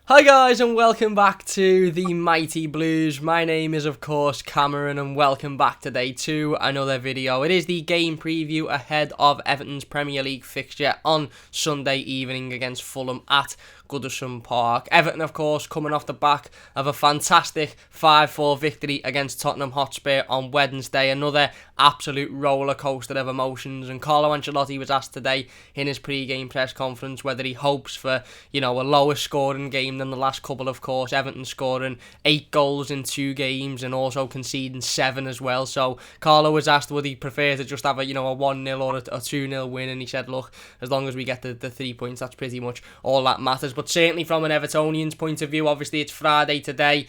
Hi guys and welcome back to the Mighty Blues. My name is of course Cameron and welcome back today to another video. It is the game preview ahead of Everton's Premier League fixture on Sunday evening against Fulham at Goodison Park. Everton of course coming off the back of a fantastic 5-4 victory against Tottenham Hotspur on Wednesday. Another absolute roller coaster of emotions, and Carlo Ancelotti was asked today in his pre-game press conference whether he hopes for, a lower scoring game than the last couple. Of course, Everton scoring 8 goals in 2 games and also conceding 7 as well. So Carlo was asked would he prefer to just have a 1-0 or a 2-0 win, and he said, look, as long as we get the 3 points, that's pretty much all that matters. But certainly from an Evertonian's point of view, obviously it's Friday today.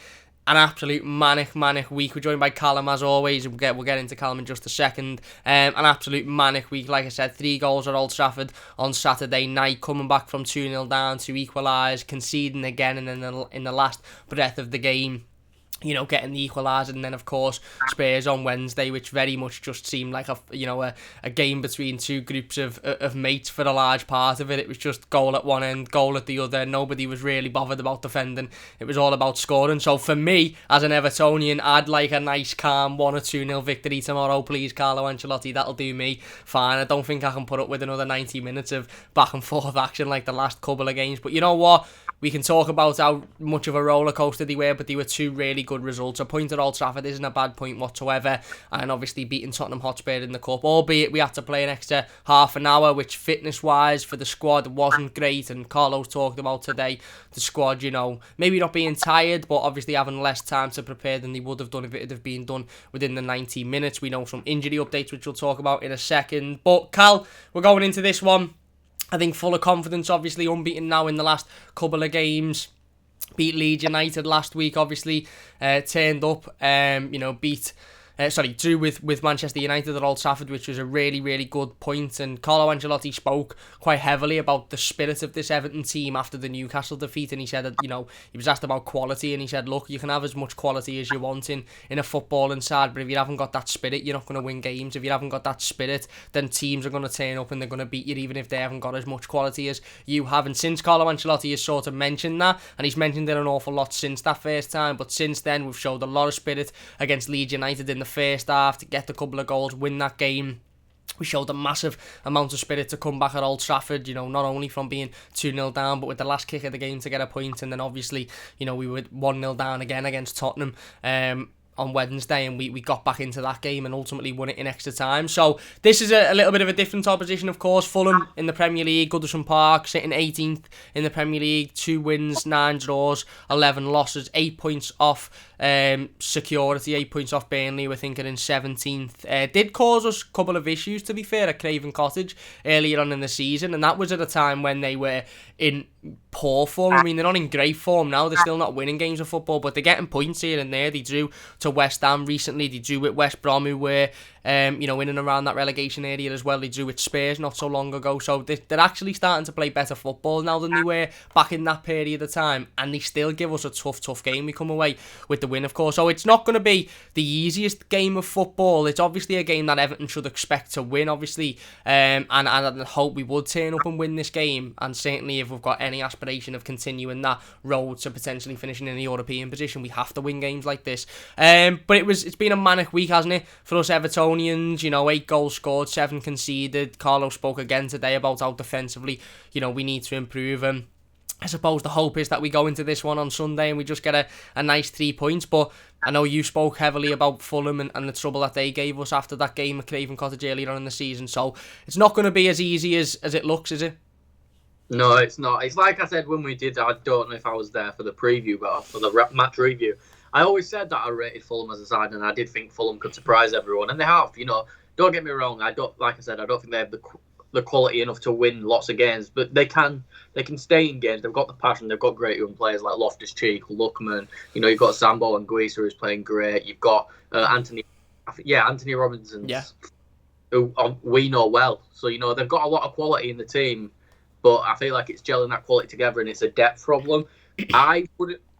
An absolute manic week. We're joined by Callum as always. We'll get into Callum in just a second. An absolute manic week. Like I said, 3 goals at Old Trafford on Saturday night. Coming back from 2-0 down to equalise, conceding again, and then in the last breath of the game, getting the equaliser, and then of course Spurs on Wednesday, which very much just seemed like a game between two groups of mates for a large part of it. It was just goal at one end, goal at the other. Nobody was really bothered about defending. It was all about scoring. So for me, as an Evertonian, I'd like a nice calm 1 or 2-0 victory tomorrow, please, Carlo Ancelotti. That'll do me fine. I don't think I can put up with another 90 minutes of back and forth action like the last couple of games. But you know what? We can talk about how much of a roller coaster they were, but they were 2 really good results. A point at Old Trafford isn't a bad point whatsoever, and obviously beating Tottenham Hotspur in the Cup, albeit we had to play an extra half an hour, which fitness-wise for the squad wasn't great. And Carlo's talked about today the squad, maybe not being tired, but obviously having less time to prepare than they would have done if it had been done within the 90 minutes. We know some injury updates, which we'll talk about in a second. But Cal, we're going into this one, I think, full of confidence. Obviously unbeaten now in the last couple of games. Beat Leeds United last week, obviously turned up, drew with Manchester United at Old Trafford, which was a really, really good point. And Carlo Ancelotti spoke quite heavily about the spirit of this Everton team after the Newcastle defeat, and he said that, he was asked about quality, and he said, look, you can have as much quality as you want in a footballing side, but if you haven't got that spirit, you're not going to win games. If you haven't got that spirit, then teams are going to turn up and they're going to beat you, even if they haven't got as much quality as you have. And since Carlo Ancelotti has sort of mentioned that, and he's mentioned it an awful lot since that first time, but since then we've showed a lot of spirit against Leeds United in the first half to get the couple of goals, win that game. We showed a massive amount of spirit to come back at Old Trafford, not only from being 2-0 down, but with the last kick of the game to get a point. And then obviously, we were 1-0 down again against Tottenham on Wednesday, and we got back into that game and ultimately won it in extra time. So this is a little bit of a different opposition, of course. Fulham in the Premier League, Goodison Park sitting 18th in the Premier League, 2 wins, 9 draws, 11 losses, 8 points off security, 8 points off Burnley, we're thinking in 17th. Did cause us a couple of issues, to be fair, at Craven Cottage earlier on in the season, and that was at a time when they were in poor form. I mean, they're not in great form now, they're still not winning games of football, but they're getting points here and there. They drew to West Ham recently, they drew with West Brom, who were in and around that relegation area as well. They drew with Spurs not so long ago, so they're actually starting to play better football now than they were back in that period of time, and they still give us a tough game. We come away with the win, of course, so it's not going to be the easiest game of football. It's obviously a game that Everton should expect to win, obviously, and I hope we would turn up and win this game, and certainly if we've got any aspiration of continuing that road to potentially finishing in a European position, we have to win games like this. But it's been a manic week, hasn't it, for us Evertonians? 8 goals scored, 7 conceded. Carlo spoke again today about how defensively, we need to improve. I suppose the hope is that we go into this one on Sunday and we just get a nice 3 points. But I know you spoke heavily about Fulham and the trouble that they gave us after that game at Craven Cottage earlier on in the season. So it's not going to be as easy as it looks, is it? No, it's not. It's like I said when we did, I don't know if I was there for the preview, but for the match review, I always said that I rated Fulham as a side, and I did think Fulham could surprise everyone, and they have. Don't get me wrong. I don't think they have the quality enough to win lots of games, but they can stay in games. They've got the passion. They've got great young players like Loftus-Cheek, Lookman. You've got Sambo and Guisa, who's playing great. You've got Anthony Robinson, who we know well. So they've got a lot of quality in the team, but I feel like it's gelling that quality together, and it's a depth problem. I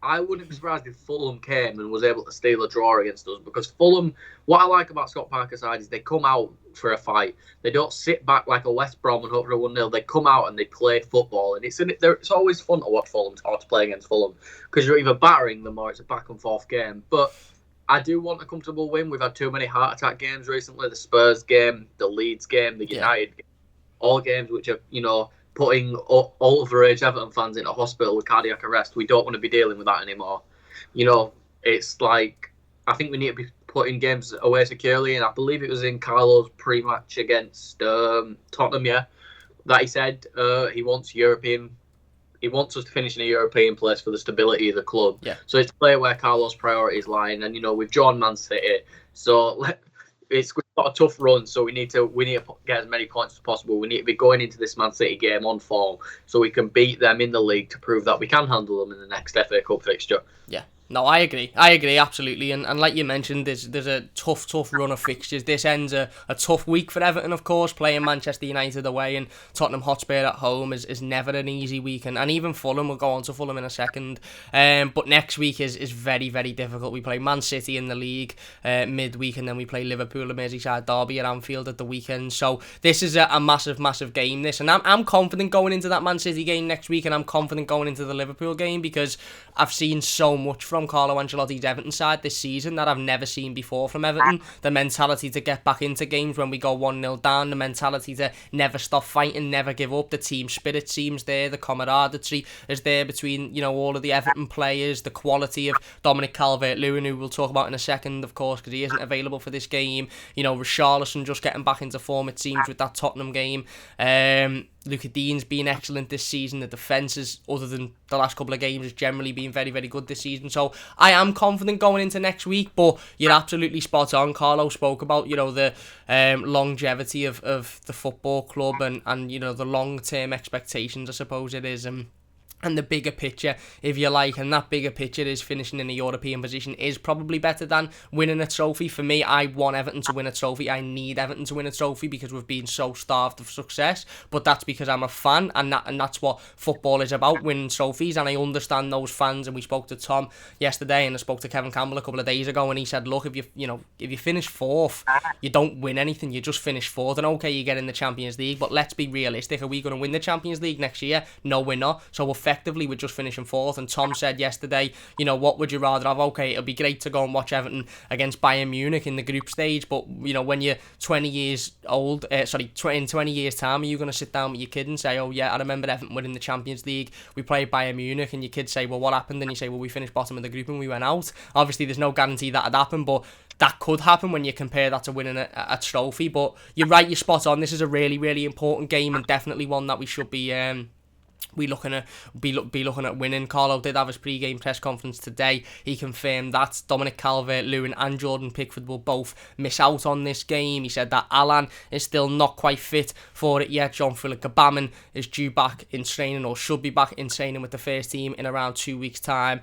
I wouldn't be surprised if Fulham came and was able to steal a draw against us, because Fulham, what I like about Scott Parker's side is they come out for a fight. They don't sit back like a West Brom and hope for a 1-0. They come out and they play football, and it's always fun to watch Fulham or to play against Fulham, because you're either battering them or it's a back and forth game. But I do want a comfortable win. We've had too many heart attack games recently. The Spurs game, the Leeds game, the United game, all games which are, putting overage Everton fans into hospital with cardiac arrest. We don't want to be dealing with that anymore. It's like, I think we need to be putting games away securely, and I believe it was in Carlo's pre-match against Tottenham, that he said he wants us to finish in a European place for the stability of the club. Yeah. So it's clear where Carlo's priorities lie, and we've drawn Man City, so we've got a tough run, so we need to get as many points as possible. We need to be going into this Man City game on form, so we can beat them in the league to prove that we can handle them in the next FA Cup fixture. Yeah. No, I agree, absolutely, and like you mentioned, there's a tough run of fixtures. This ends a tough week for Everton, of course, playing Manchester United away and Tottenham Hotspur at home is never an easy week, and even Fulham, we'll go on to Fulham in a second, but next week is very, very difficult. We play Man City in the league midweek, and then we play Liverpool, a Merseyside derby at Anfield at the weekend, so this is a massive game, this, and I'm confident going into that Man City game next week, and I'm confident going into the Liverpool game, because I've seen so much from Carlo Ancelotti's Everton side this season that I've never seen before from Everton. The mentality to get back into games when we go 1-0 down, the mentality to never stop fighting, never give up, the team spirit seems there, the camaraderie is there between, all of the Everton players, the quality of Dominic Calvert-Lewin, who we'll talk about in a second, of course, because he isn't available for this game. Richarlison just getting back into form, it seems, with that Tottenham game. Luka Dean's been excellent this season. The defence is, other than the last couple of games, has generally been very, very good this season. So I am confident going into next week, but you're absolutely spot on. Carlo spoke about, the longevity of the football club and the long-term expectations, I suppose it is. And the bigger picture, if you like, and that bigger picture is finishing in a European position is probably better than winning a trophy. For me, I want Everton to win a trophy. I need Everton to win a trophy because we've been so starved of success. But that's because I'm a fan, and that's what football is about, winning trophies. And I understand those fans. And we spoke to Tom yesterday, and I spoke to Kevin Campbell a couple of days ago, and he said, look, if you finish fourth, you don't win anything. You just finish fourth, and okay, you get in the Champions League, but let's be realistic. Are we going to win the Champions League next year? No, we're not. So effectively, we're just finishing fourth. And Tom said yesterday, what would you rather have? Okay, it'll be great to go and watch Everton against Bayern Munich in the group stage, but when you're 20 years old, in 20 years time, are you going to sit down with your kid and say, oh yeah, I remember Everton winning the Champions League, we played Bayern Munich, and your kids say, well, what happened? And you say, well, we finished bottom of the group and we went out. Obviously there's no guarantee that'd happen, but that could happen when you compare that to winning a trophy. But you're right, you're spot on. This is a really, really important game, and definitely one that we should be looking at winning. Carlo did have his pre-game press conference today. He confirmed that Dominic Calvert-Lewin and Jordan Pickford will both miss out on this game. He said that Alan is still not quite fit for it yet. Jean-Philippe Gbamin is due back in training, or should be back in training with the first team in around 2 weeks' time.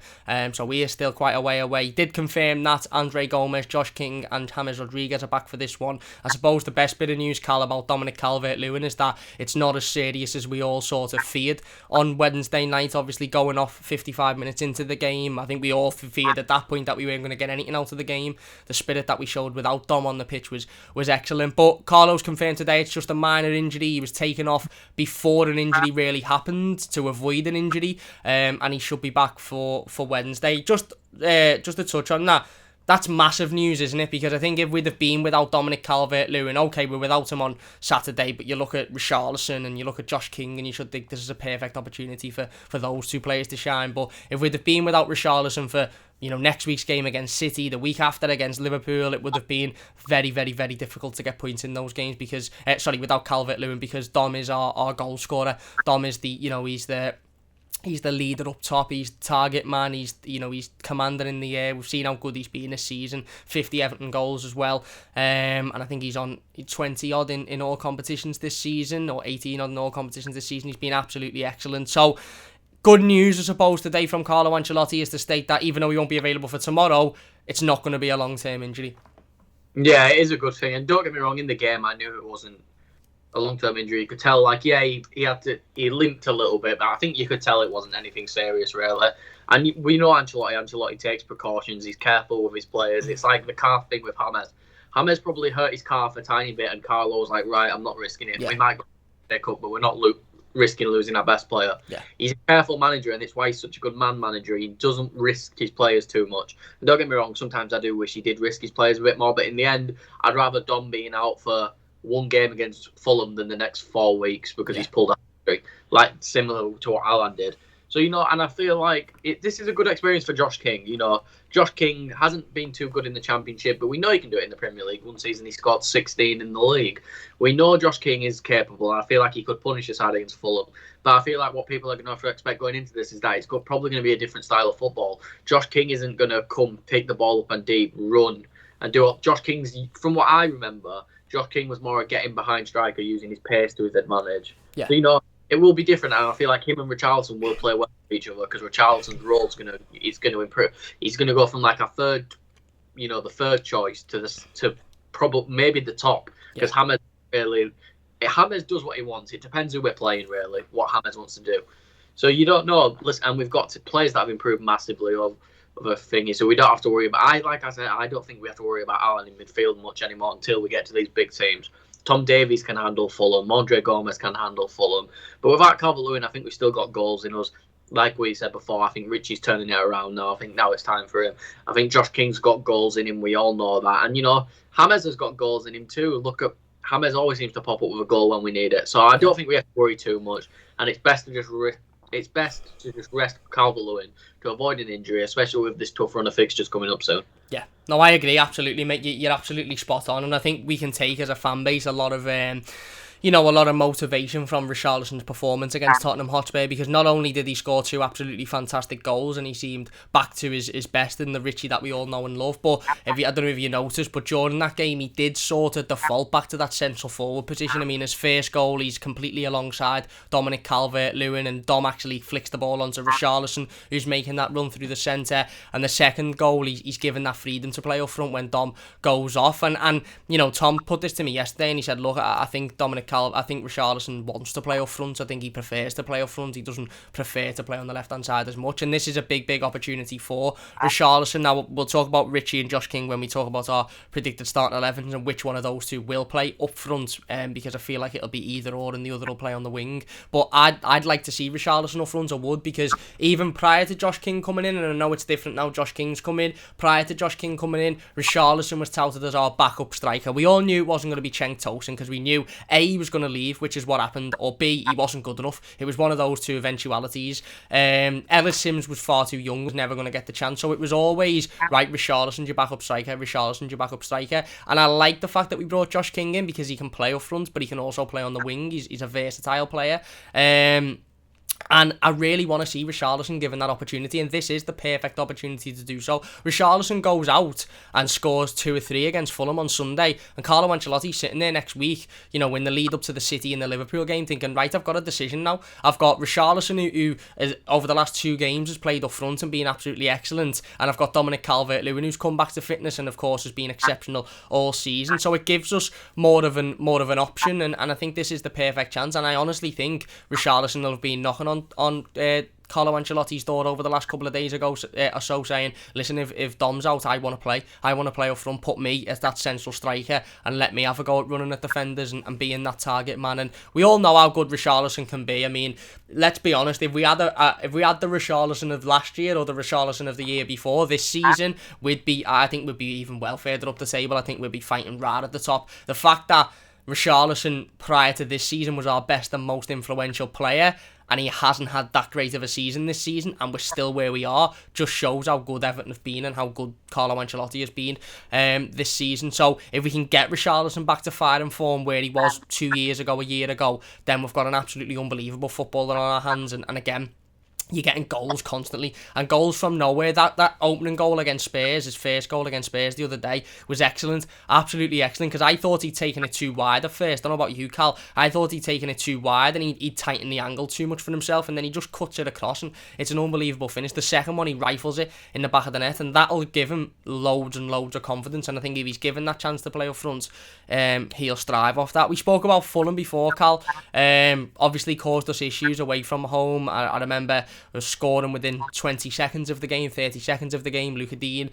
So he is still quite a way away. He did confirm that Andre Gomez, Josh King and James Rodriguez are back for this one. I suppose the best bit of news, Cal, about Dominic Calvert-Lewin is that it's not as serious as we all sort of feared on Wednesday night, obviously going off 55 minutes into the game. I think we all feared at that point that we weren't going to get anything out of the game. The spirit that we showed without Dom on the pitch was excellent. But Carlo's confirmed today it's just a minor injury. He was taken off before an injury really happened to avoid an injury, and he should be back for Wednesday. Just to touch on that, that's massive news, isn't it? Because I think if we'd have been without Dominic Calvert-Lewin, okay, we're without him on Saturday, but you look at Richarlison and you look at Josh King and you should think this is a perfect opportunity for those two players to shine. But if we'd have been without Richarlison for next week's game against City, the week after against Liverpool, it would have been very, very, very difficult to get points in those games because, without Calvert-Lewin, because Dom is our goal scorer. Dom is He's the leader up top. He's the target man. He's commander in the air. We've seen how good he's been this season. 50 Everton goals as well. And I think he's on 20 odd in all competitions this season, or 18 odd in all competitions this season. He's been absolutely excellent. So good news, I suppose, today from Carlo Ancelotti is to state that even though he won't be available for tomorrow, it's not going to be a long-term injury. Yeah, it is a good thing. And don't get me wrong, in the game, I knew it wasn't a long-term injury. You could tell, like, yeah, he limped a little bit, but I think you could tell it wasn't anything serious, really. And we know Ancelotti. Ancelotti takes precautions. He's careful with his players. It's like the calf thing with James. James probably hurt his calf a tiny bit, and Carlo's like, right, I'm not risking it. Yeah. We might pick up, but we're not risking losing our best player. Yeah. He's a careful manager, and it's why he's such a good man manager. He doesn't risk his players too much. And don't get me wrong, sometimes I do wish he did risk his players a bit more, but in the end, I'd rather Dom being out for one game against Fulham than the next 4 weeks because he's pulled out, like similar to what Alan did. So, and I feel like this is a good experience for Josh King. Josh King hasn't been too good in the Championship, but we know he can do it in the Premier League. One season he scored 16 in the league. We know Josh King is capable, and I feel like he could punish us hard against Fulham. But I feel like what people are going to have to expect going into this is that it's probably going to be a different style of football. Josh King isn't going to come, pick the ball up and deep, run, and do it. Josh King's, from what I remember, Josh King was more a getting behind striker, using his pace to his advantage. Yeah. So, it will be different, and I feel like him and Richarlison will play well with each other because Richarlison's role is going to improve. He's going to go from like a third, the third choice to probably maybe the top because James does what he wants. It depends who we're playing, really, what James wants to do. So you don't know. Listen, and we've got players that have improved massively of a thingy, so we don't have to worry about. I don't think we have to worry about Alan in midfield much anymore until we get to these big teams. Tom Davies can handle Fulham. Andre Gomez can handle Fulham. But without Calvert-Lewin, I think we've still got goals in us. Like we said before, I think Richie's turning it around now. I think now it's time for him. I think Josh King's got goals in him. We all know that. And, James has got goals in him too. Look at James always seems to pop up with a goal when we need it. So I don't think we have to worry too much. And it's best to just rest Calvert-Lewin to avoid an injury, especially with this tough run of fixtures coming up soon. Yeah, no, I agree, absolutely, mate. You're absolutely spot on, and I think we can take as a fan base a lot of motivation from Richarlison's performance against Tottenham Hotspur, because not only did he score 2 absolutely fantastic goals and he seemed back to his best in the Richie that we all know and love, but I don't know if you noticed, but during that game he did sort of default back to that central forward position. I mean, his first goal, he's completely alongside Dominic Calvert-Lewin, and Dom actually flicks the ball onto Richarlison, who's making that run through the centre, and the second goal, he's given that freedom to play up front when Dom goes off, and Tom put this to me yesterday, and he said, look, I think I think Richarlison wants to play up front. I think he prefers to play up front. He doesn't prefer to play on the left-hand side as much. And this is a big opportunity for Richarlison. Now, we'll talk about Richie and Josh King when we talk about our predicted starting 11s and which one of those two will play up front, because I feel like it'll be either or and the other will play on the wing. But I'd like to see Richarlison up front, I would, because even prior to Josh King coming in, and I know it's different now, Josh King's come in, prior to Josh King coming in, Richarlison was touted as our backup striker. We all knew it wasn't going to be Cenk Tosun because we knew A, he was going to leave, which is what happened, or B, he wasn't good enough. It was one of those two eventualities. Ellis Sims was far too young, was never going to get the chance, so it was always, right, Richarlison's your backup striker, Richarlison's your backup striker, and I like the fact that we brought Josh King in because he can play up front, but he can also play on the wing. He's a versatile player. And I really want to see Richarlison given that opportunity, and this is the perfect opportunity to do so. Richarlison goes out and scores 2 or 3 against Fulham on Sunday, and Carlo Ancelotti's sitting there next week, in the lead up to the City and the Liverpool game, thinking, right, I've got a decision now. I've got Richarlison, who over the last 2 games has played up front and been absolutely excellent, and I've got Dominic Calvert-Lewin, who's come back to fitness and of course has been exceptional all season. So it gives us more of an option, and I think this is the perfect chance. And I honestly think Richarlison will have been knocking on Carlo Ancelotti's door over the last couple of days ago or so, saying, listen, if Dom's out, I want to play up front, put me as that central striker and let me have a go at running at defenders and being that target man. And we all know how good Richarlison can be. I mean, let's be honest, if we had the Richarlison of last year or the Richarlison of the year before, this season I think we'd be even well further up the table. I think we'd be fighting right at the top. The fact that Richarlison prior to this season was our best and most influential player, and he hasn't had that great of a season this season, and we're still where we are, just shows how good Everton have been and how good Carlo Ancelotti has been this season. So if we can get Richarlison back to firing form where he was 2 years ago, a year ago, then we've got an absolutely unbelievable footballer on our hands. And again, you're getting goals constantly, and goals from nowhere. That opening goal against Spurs, his first goal against Spurs the other day, was excellent, absolutely excellent, because I thought he'd taken it too wide at first. I don't know about you, Cal. I thought he'd taken it too wide, and he'd tightened the angle too much for himself, and then he just cuts it across, and it's an unbelievable finish. The second one, he rifles it in the back of the net, and that'll give him loads and loads of confidence, and I think if he's given that chance to play up front, he'll strive off that. We spoke about Fulham before, Cal. Obviously caused us issues away from home. I remember was scoring within 20 seconds of the game, 30 seconds of the game. Luca Dean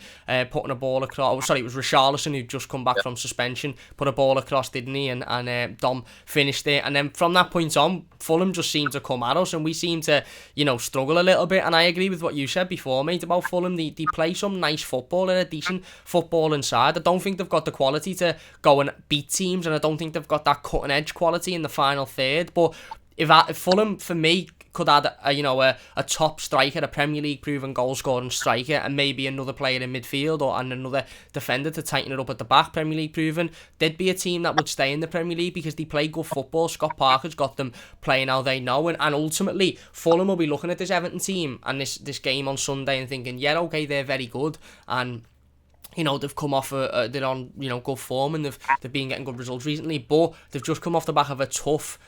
putting a ball across. Oh, sorry, it was Richarlison who'd just come back from suspension, put a ball across, didn't he? And Dom finished it. And then from that point on, Fulham just seemed to come at us, and we seemed to, struggle a little bit. And I agree with what you said before, mate, about Fulham. They play some nice football and a decent football inside. I don't think they've got the quality to go and beat teams, and I don't think they've got that cutting edge quality in the final third. But if Fulham, for me, could add a top striker, a Premier League proven goal scoring striker, and maybe another player in midfield and another defender to tighten it up at the back, Premier League proven, they'd be a team that would stay in the Premier League because they play good football. Scott Parker's got them playing how they know, and ultimately Fulham will be looking at this Everton team and this game on Sunday and thinking, yeah, okay, they're very good, and they've come off they're on good form, and they've been getting good results recently, but they've just come off the back of a tough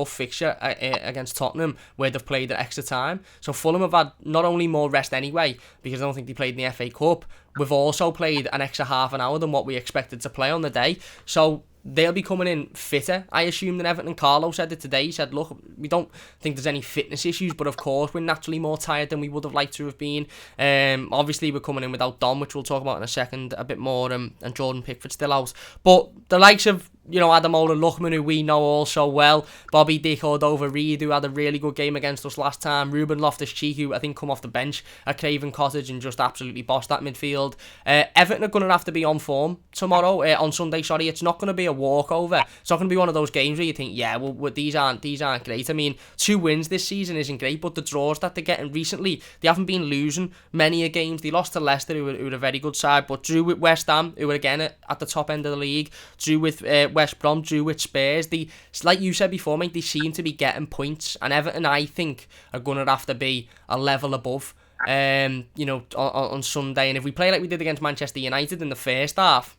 fixture against Tottenham where they've played at extra time. So Fulham have had not only more rest anyway, because I don't think they played in the FA Cup, we've also played an extra half an hour than what we expected to play on the day. So they'll be coming in fitter, I assume, than Everton. Carlo said it today. He said, look, we don't think there's any fitness issues, but of course we're naturally more tired than we would have liked to have been. Obviously we're coming in without Dom, which we'll talk about in a second a bit more, and Jordan Pickford's still out. But the likes of Ademola Lookman, who we know all so well, Bobby Dick Reed, who had a really good game against us last time, Ruben Loftus-Cheek, who I think come off the bench at Craven Cottage and just absolutely bossed that midfield. Everton are going to have to be on form tomorrow, on Sunday, sorry. It's not going to be a walkover. It's not going to be one of those games where you think, yeah, well these aren't great. I mean, 2 wins this season isn't great, but the draws that they're getting recently, they haven't been losing many a games. They lost to Leicester, who were a very good side, but drew with West Ham, who were again at the top end of the league, drew with West Brom, drew with Spurs. They, like you said before, mate, they seem to be getting points, and Everton, I think, are going to have to be a level above on Sunday. And if we play like we did against Manchester United in the first half,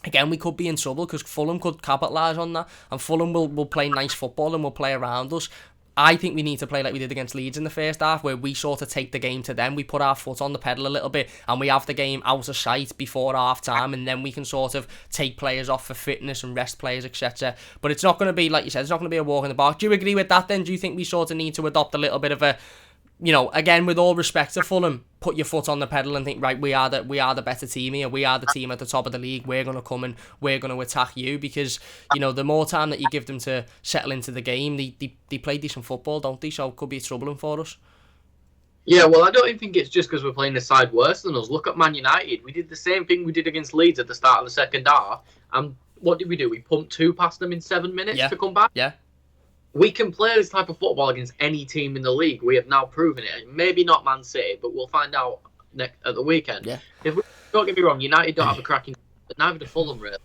again, we could be in trouble, because Fulham could capitalise on that, and Fulham will play nice football and will play around us. I think we need to play like we did against Leeds in the first half, where we sort of take the game to them. We put our foot on the pedal a little bit, and we have the game out of sight before half time, and then we can sort of take players off for fitness and rest players, etc. But it's not going to be, like you said, it's not going to be a walk in the park. Do you agree with that then? Do you think we sort of need to adopt a little bit of a, again, with all respect to Fulham, put your foot on the pedal and think, right, we are the better team here, we are the team at the top of the league, we're going to come and we're going to attack you? Because, the more time that you give them to settle into the game, they play decent football, don't they? So it could be troubling for us. Yeah, well, I don't even think it's just because we're playing the side worse than us. Look at Man United. We did the same thing we did against Leeds at the start of the second half, and what did we do? We pumped 2 past them in 7 minutes to come back? Yeah. We can play this type of football against any team in the league. We have now proven it. Maybe not Man City, but we'll find out at the weekend. Yeah. Don't get me wrong, United don't have a cracking, but neither do Fulham, really.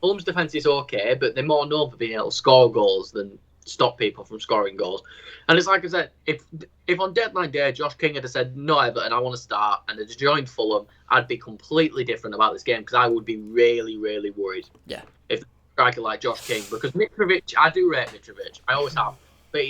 Fulham's defence is okay, but they're more known for being able to score goals than stop people from scoring goals. And it's like I said, if on deadline day Josh King had said, no, Everton, I want to start, and had joined Fulham, I'd be completely different about this game, because I would be really, really worried. Yeah. If striker like Josh King, because Mitrovic, I do rate Mitrovic, I always have, but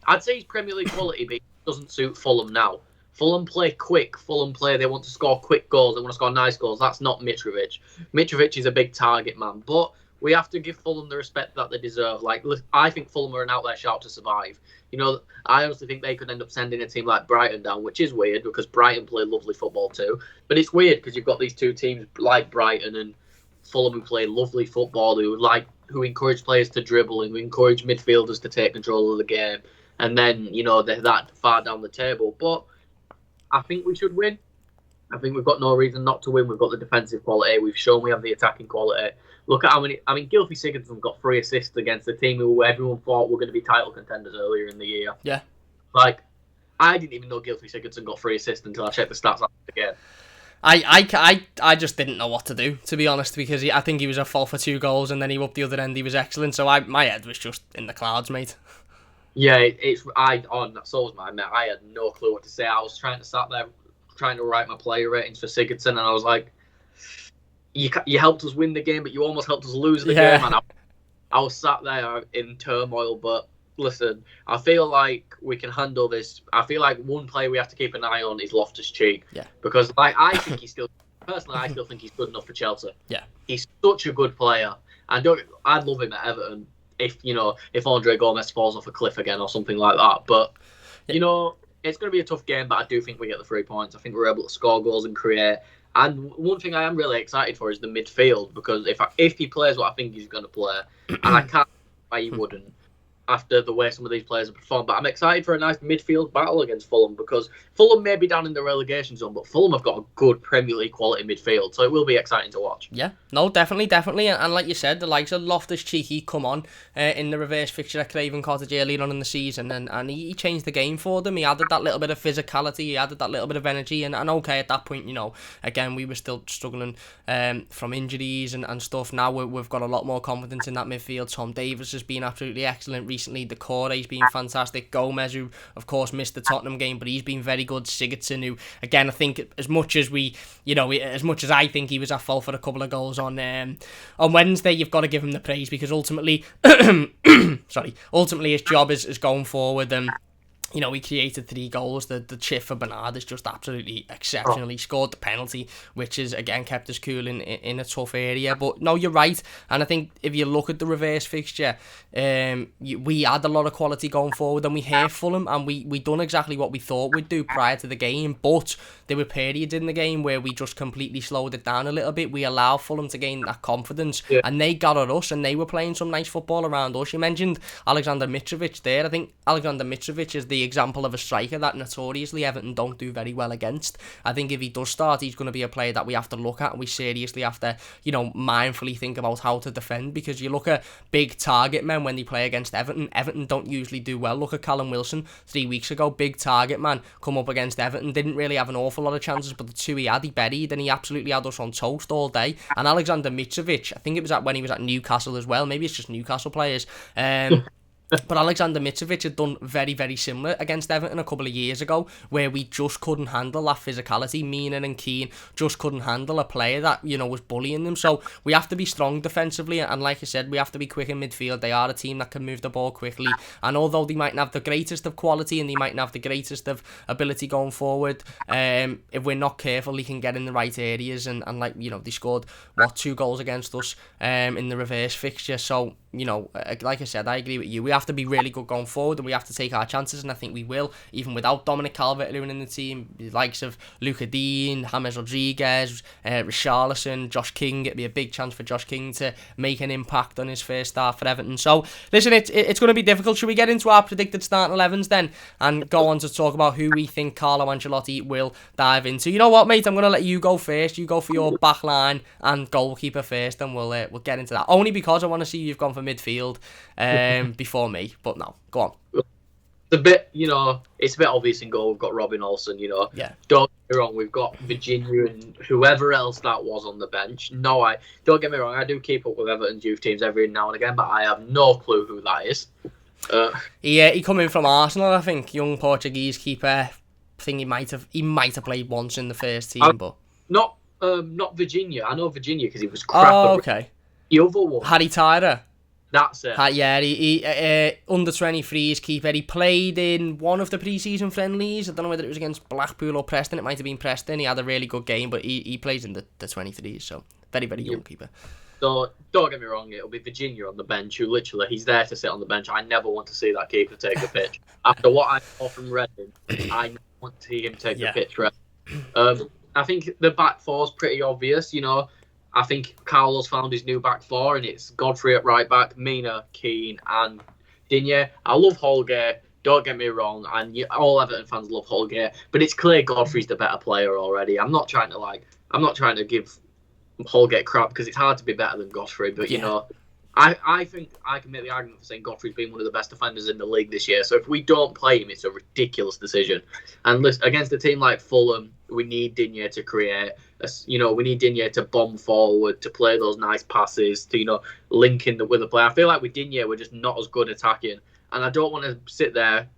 I'd say he's Premier League quality, but he doesn't suit Fulham now. Fulham play quick, they want to score quick goals, they want to score nice goals. That's not Mitrovic. Mitrovic is a big target man, but we have to give Fulham the respect that they deserve. Like, I think Fulham are an out there shout to survive. I honestly think they could end up sending a team like Brighton down, which is weird, because Brighton play lovely football too, but it's weird because you've got these two teams like Brighton and Fulham who play lovely football, who encourage players to dribble and who encourage midfielders to take control of the game, and then they're that far down the table. But I think we should win. I think we've got no reason not to win. We've got the defensive quality. We've shown we have the attacking quality. Look at how many. I mean, Gylfi Sigurdsson got 3 assists against a team who everyone thought were going to be title contenders earlier in the year. Yeah. Like, I didn't even know Gylfi Sigurdsson got 3 assists until I checked the stats after the game. I just didn't know what to do, to be honest, because I think he was at fault for 2 goals, and then he up the other end, he was excellent. So my head was just in the clouds, mate. Yeah, so was my mate. I had no clue what to say. I was sat there trying to write my player ratings for Sigurdsson, and I was like, you helped us win the game, but you almost helped us lose the game. And I was sat there in turmoil. But listen, I feel like we can handle this. I feel like one player we have to keep an eye on is Loftus-Cheek. Yeah. Because I think he's still personally, I still think he's good enough for Chelsea. Yeah. He's such a good player, and I'd love him at Everton if Andre Gomez falls off a cliff again or something like that. But it's going to be a tough game. But I do think we get the 3 points. I think we're able to score goals and create. And one thing I am really excited for is the midfield, because if he plays what I think he's going to play, and I can't see why he wouldn't after the way some of these players have performed, but I'm excited for a nice midfield battle against Fulham, because Fulham may be down in the relegation zone, but Fulham have got a good Premier League quality midfield, so it will be exciting to watch. Yeah, no, definitely, and like you said, the likes of Loftus-Cheek, he come on in the reverse fixture at Craven Cottage earlier on in the season, and he changed the game for them. He added that little bit of physicality, he added that little bit of energy, and okay, at that point, again, we were still struggling from injuries and stuff. Now we've got a lot more confidence in that midfield. Tom Davies has been absolutely excellent recently. Decore's been fantastic. Gomez, who of course missed the Tottenham game, but he's been very good. Sigurdsson, who again, I think as much as I think he was at fault for a couple of goals on Wednesday, you've got to give him the praise, because ultimately his job is going forward, and he created 3 goals. The chip for Bernard is just absolutely exceptional. He scored the penalty, which is again kept us cool in a tough area. But no, you're right. And I think if you look at the reverse fixture, we had a lot of quality going forward, and we hit Fulham, and we done exactly what we thought we'd do prior to the game. But there were periods in the game where we just completely slowed it down a little bit. We allowed Fulham to gain that confidence, and they got at us, and they were playing some nice football around us. You mentioned Alexander Mitrovic there. I think Alexander Mitrovic is the example of a striker that notoriously Everton don't do very well against. I think if he does start, he's going to be a player that we have to look at, and we seriously have to, mindfully think about how to defend, because you look at big target men when they play against Everton don't usually do well. Look at Callum Wilson 3 weeks ago, big target man, come up against Everton, didn't really have an awful lot of chances, but the 2 he had, he buried, and he absolutely had us on toast all day. And Alexander Mitrovic, I think it was when he was at Newcastle as well, maybe it's just Newcastle players, but Alexander Mitrovic had done very, very similar against Everton a couple of years ago, where we just couldn't handle that physicality. Mina and Keane just couldn't handle a player that, was bullying them. So we have to be strong defensively, and like I said, we have to be quick in midfield. They are a team that can move the ball quickly, and although they mightn't have the greatest of quality and they mightn't have the greatest of ability going forward, if we're not careful, they can get in the right areas, and they scored 2 goals against us in the reverse fixture. So like I said, I agree with you. We have to be really good going forward, and we have to take our chances, and I think we will, even without Dominic Calvert-Lewin in the team. The likes of Luca Dean, James Rodriguez, Richarlison, Josh King. It'd be a big chance for Josh King to make an impact on his first start for Everton. So listen, it's going to be difficult. Should we get into our predicted starting 11s then, and go on to talk about who we think Carlo Ancelotti will dive into? You know what, mate? I'm going to let you go first. You go for your back line and goalkeeper first, and we'll get into that. Only because I want to see you've gone for midfield before me. But no, go on. It's a bit, it's a bit obvious in goal. We've got Robin Olsen, Yeah. Don't get me wrong, we've got Virginia and whoever else that was on the bench. No, don't get me wrong, I do keep up with Everton's youth teams every now and again, but I have no clue who that is. He come in from Arsenal, I think, young Portuguese keeper. I think he might have played once in the first team, but not Virginia. I know Virginia because he was crap. Oh, okay. The other one, Harry Tyler. That's it. He under 23s keeper. He played in one of the pre-season friendlies. I don't know whether it was against Blackpool or Preston. It might have been Preston. He had a really good game, but he plays in the 23s, so very, very young keeper. So don't get me wrong, it'll be Virginia on the bench, who literally, he's there to sit on the bench. I never want to see that keeper take the pitch. After what I saw from Reading, I never want to see him take the pitch. I think the back four's pretty obvious, I think Carlo's found his new back four, and it's Godfrey at right back, Mina, Keane, and Digne. I love Holgate, don't get me wrong, and all Everton fans love Holgate, but it's clear Godfrey's the better player already. I'm not trying to give Holgate crap, because it's hard to be better than Godfrey, but I think I can make the argument for saying Godfrey's been one of the best defenders in the league this year. So if we don't play him, it's a ridiculous decision. And listen, against a team like Fulham, we need Digne to create. We need Digne to bomb forward, to play those nice passes, to link in with the play. I feel like with Digne, we're just not as good attacking and I don't want to sit there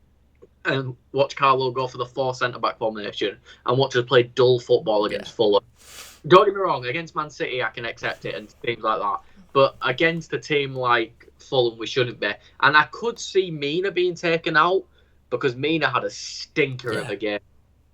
and watch Carlo go for the 4 centre-back formation and watch us play dull football against Fulham. Don't get me wrong, against Man City I can accept it and things like that, but against a team like Fulham we shouldn't be. And I could see Mina being taken out because Mina had a stinker of a game.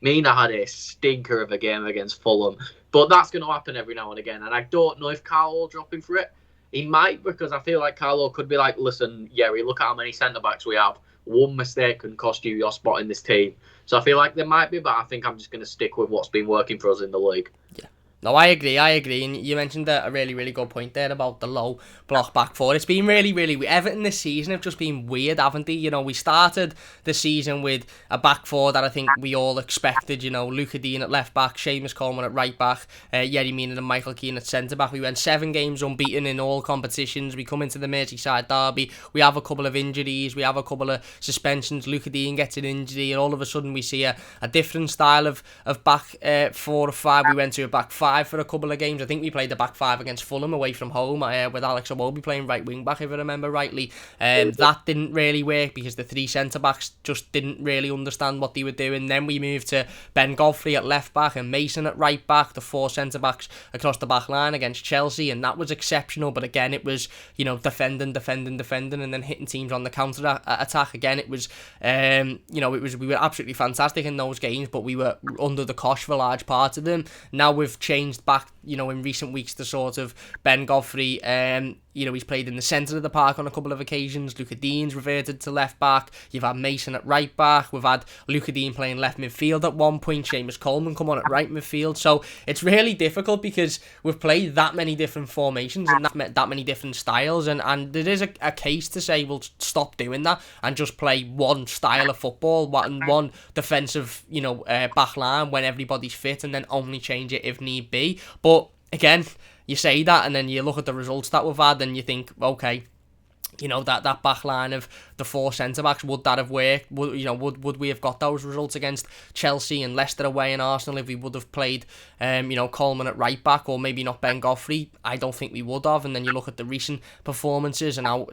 Mina had a stinker of a game against Fulham, but that's going to happen every now and again, and I don't know if Carlo will drop him for it. He might, because I feel like Carlo could be like, listen, Yerry, look at how many centre-backs we have. One mistake can cost you your spot in this team. So I feel like there might be, but I think I'm just going to stick with what's been working for us in the league. Yeah. No, I agree. And you mentioned a really, really good point there about the low block back four. It's been really, really... Everton this season have just been weird, haven't they? You know, we started the season with a back four that I think we all expected. You know, Luca Dean at left back, Seamus Coleman at right back, Yerry Mina and Michael Keane at centre back. We went 7 games unbeaten in all competitions. We come into the Merseyside derby. We have a couple of injuries. We have a couple of suspensions. Luca Dean gets an injury, and all of a sudden we see a different style of back 4 or 5. We went to a back 5 for a couple of games. I think we played the back 5 against Fulham away from home with Alex Iwobi playing right wing back, if I remember rightly. That didn't really work because the 3 centre backs just didn't really understand what they were doing. Then we moved to Ben Godfrey at left back and Mason at right back, the 4 centre backs across the back line against Chelsea, and that was exceptional. But again, it was, you know, defending, and then hitting teams on the counter attack. Again, it was, we were absolutely fantastic in those games, but we were under the cosh for large parts of them. Now we've changed back, you know, in recent weeks to sort of Ben Godfrey. He's played in the centre of the park on a couple of occasions. Luca Dean's reverted to left back. You've had Mason at right back. We've had Luca Dean playing left midfield at one point. Seamus Coleman come on at right midfield. So it's really difficult because we've played that many different formations and that many different styles. And there is a case to say we'll stop doing that and just play one style of football, one defensive, back line when everybody's fit, and then only change it if need be. But again, you say that and then you look at the results that we've had and you think, okay, you know, that back line of the 4 centre-backs, would that have worked? Would we have got those results against Chelsea and Leicester away and Arsenal if we would have played, Coleman at right back, or maybe not Ben Godfrey? I don't think we would have. And then you look at the recent performances and how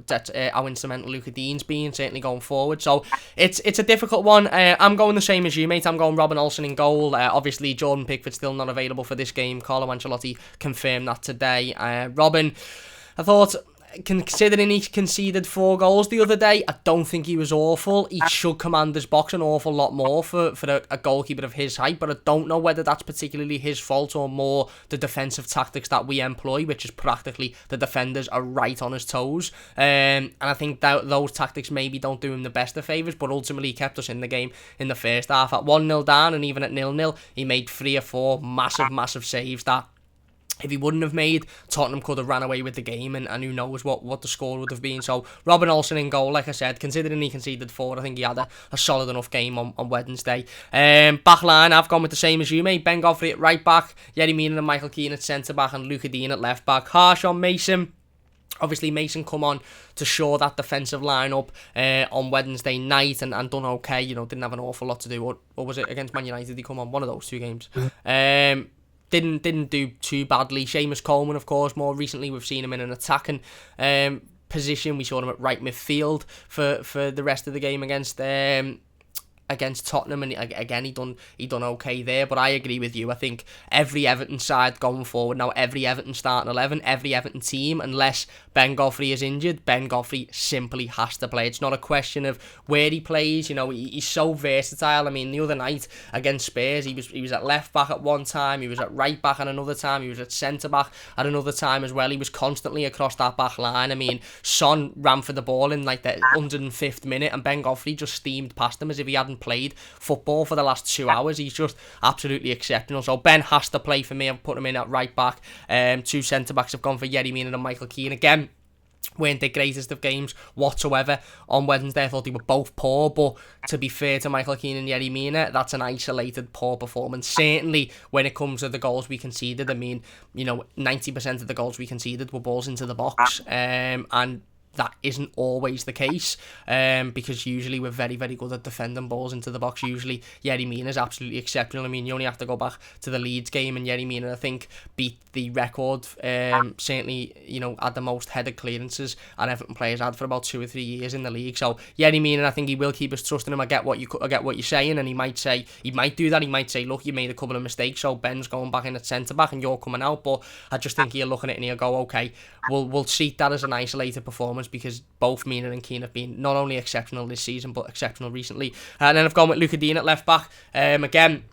instrumental Luca Dean's been, certainly going forward. So it's a difficult one. I'm going the same as you, mate. I'm going Robin Olsen in goal. Obviously, Jordan Pickford's still not available for this game. Carlo Ancelotti confirmed that today. Robin, I thought, considering he conceded 4 goals the other day, I don't think he was awful. He should command his box an awful lot more for a goalkeeper of his height, but I don't know whether that's particularly his fault or more the defensive tactics that we employ, which is practically the defenders are right on his toes. And I think that those tactics maybe don't do him the best of favours, but ultimately he kept us in the game in the first half. At 1-0 down, and even at 0-0, he made 3 or 4 massive saves that, if he wouldn't have made, Tottenham could have ran away with the game, and who knows what the score would have been. So Robin Olsen in goal, like I said, considering he conceded 4, I think he had a solid enough game on Wednesday. Back line, I've gone with the same as you, mate. Ben Godfrey at right back, Yerry Mina and Michael Keane at centre back, and Luca Dean at left back. Harsh on Mason. Obviously, Mason come on to shore that defensive line up on Wednesday night and done okay. You know, didn't have an awful lot to do. Or was it against Man United? Did he come on? One of those 2 games. Didn't do too badly. Seamus Coleman, of course, more recently we've seen him in an attacking position. We saw him at right midfield for the rest of the game against Tottenham, and again he done okay there. But I agree with you. I think every Everton side going forward now, every Everton starting 11, every Everton team, unless Ben Godfrey is injured, Ben Godfrey simply has to play. It's not a question of where he plays. You know, he's so versatile. I mean, the other night against Spurs, he was at left back at one time, he was at right back at another time, he was at centre back at another time as well. He was constantly across that back line. I mean, Son ran for the ball in like the 105th minute, and Ben Godfrey just steamed past him as if he hadn't played football for the last 2 hours. He's just absolutely exceptional. So Ben has to play for me. I've put him in at right back. 2 centre backs have gone for Yerry Mina and Michael Keane. Again, weren't the greatest of games whatsoever on Wednesday. I thought they were both poor, but to be fair to Michael Keane and Yerry Mina, that's an isolated poor performance. Certainly when it comes to the goals we conceded, I mean, 90% of the goals we conceded were balls into the box, and that isn't always the case, because usually we're very, very good at defending balls into the box. Usually Yerry Mina is absolutely exceptional. I mean, you only have to go back to the Leeds game, and Yerry Mina, I think, beat the record, certainly, had the most headed clearances and Everton players had for about 2 or 3 years in the league. So Yerry Mina, I think he will keep us trusting him. I get what you're saying, and he might do that. He might say, look, you made a couple of mistakes, so Ben's going back in at centre back and you're coming out. But I just think he'll look at it and he'll go, okay, we'll treat that as an isolated performance, because both Mina and Keane have been not only exceptional this season but exceptional recently. And then I've gone with Luca Dean at left back. Again,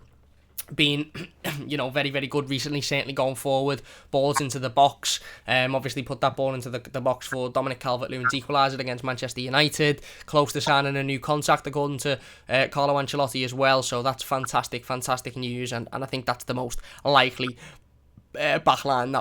been very, very good recently, certainly going forward, balls into the box, obviously put that ball into the box for Dominic Calvert-Lewin's equaliser against Manchester United, close to signing a new contract according to Carlo Ancelotti as well. So that's fantastic news, and I think that's the most likely backline